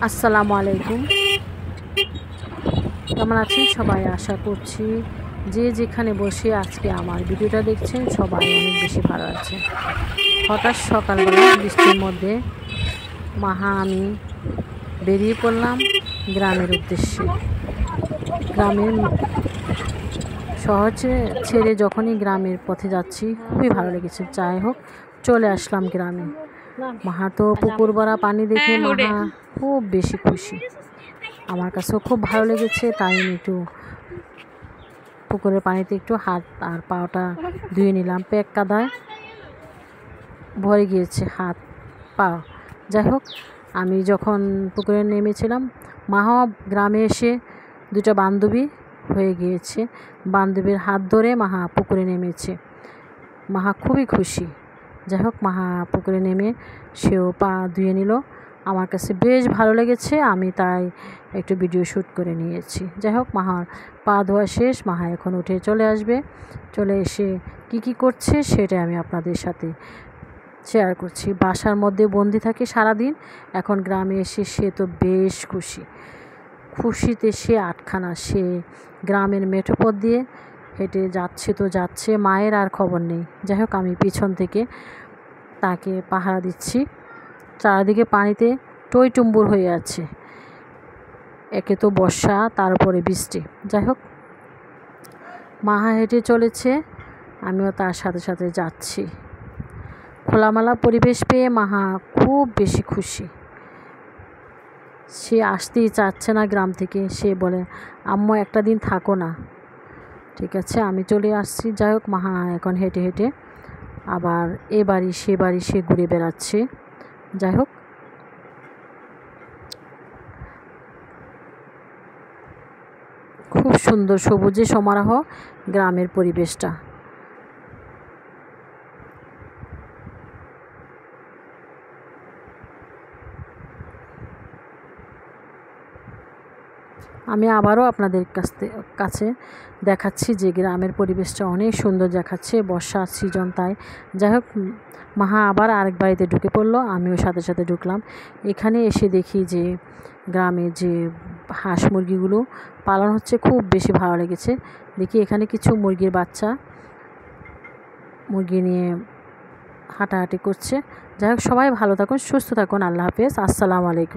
আসসালামু আলাইকুম। কেমন আছেন সবাই? আশা করছি যে যেখানে বসে আজকে আমার ভিডিওটা দেখছেন সবাই অনেক বেশি ভালো আছে। হঠাৎ সকালবেলা বৃষ্টির মধ্যে আমি বেরিয়ে পড়লাম গ্রামের উদ্দেশ্যে। গ্রামের শহর ছেড়ে যখনই গ্রামের পথে যাচ্ছি খুবই ভালো লেগেছে। যাই হোক, চলে আসলাম গ্রামে। মাহা তো পুকুর ভরা পানি দেখে মাহা খুব বেশি খুশি। আমার কাছেও খুব ভালো লেগেছে, তাই আমি একটু পুকুরের পানিতে একটু হাত আর পাটা ধুয়ে নিলাম। পেক কাদায় ভরে গিয়েছে হাত পা। যাই হোক, আমি যখন পুকুরে নেমেছিলাম, মাহা গ্রামে এসে দুটো বান্ধবী হয়ে গিয়েছে। বান্ধবীর হাত ধরে মাহা পুকুরে নেমেছে। মাহা খুবই খুশি। যাই হোক, মাহা পুকুরে নেমে সেও পা ধুয়ে নিল। আমার কাছে বেশ ভালো লেগেছে, আমি তাই একটু ভিডিও শ্যুট করে নিয়েছি। যাই হোক, মাহার পা ধোয়া শেষ। মাহা এখন উঠে চলে আসবে। চলে এসে কি করছে সেটাই আমি আপনাদের সাথে শেয়ার করছি। বাসার মধ্যে বন্দি থাকে সারাদিন, এখন গ্রামে এসে সে তো বেশ খুশিতে সে আটখানা। সে গ্রামের মেঠোপথ দিয়ে হেঁটে যাচ্ছে, মায়ের আর খবর নেই। যাই হোক, আমি পিছন থেকে তাকে পাহারা দিচ্ছি। চারিদিকে পানিতে টইটুম্বুর হয়ে আছে। একে তো বর্ষা, তারপরে বৃষ্টি। যাই হোক, মাহা হেঁটে চলেছে, আমিও তার সাথে সাথে যাচ্ছি। খোলামেলা পরিবেশ পেয়ে মাহা খুব বেশি খুশি। সে আসতেই চাচ্ছে না গ্রাম থেকে। সে বলে, আম্মু একটা দিন থাকো না। ঠিক আছে, আমি চলে আসছি। যাই হোক, মাহা এখন হেঁটে হেঁটে আবার এ বাড়ি সে বাড়ি সে ঘুরে বেড়াচ্ছে। যাই হোক, খুব সুন্দর সবুজে সমারোহ গ্রামের পরিবেশটা। আমি আবারও আপনাদের কাছে দেখাচ্ছি যে গ্রামের পরিবেশটা অনেক সুন্দর দেখাচ্ছে। বর্ষার সিজন তাই। যাই হোক, মাহা আবার আরেক বাড়িতে ঢুকে পড়লো, আমিও সাথে সাথে ঢুকলাম। এখানে এসে দেখি যে গ্রামে যে হাঁস মুরগিগুলো পালন হচ্ছে, খুব বেশি ভালো লেগেছে। দেখি এখানে কিছু মুরগির বাচ্চা মুরগি নিয়ে হাঁটাহাঁটি করছে। যাই হোক, সবাই ভালো থাকুন, সুস্থ থাকুন। আল্লাহ হাফেজ, আসসালামু আলাইকুম।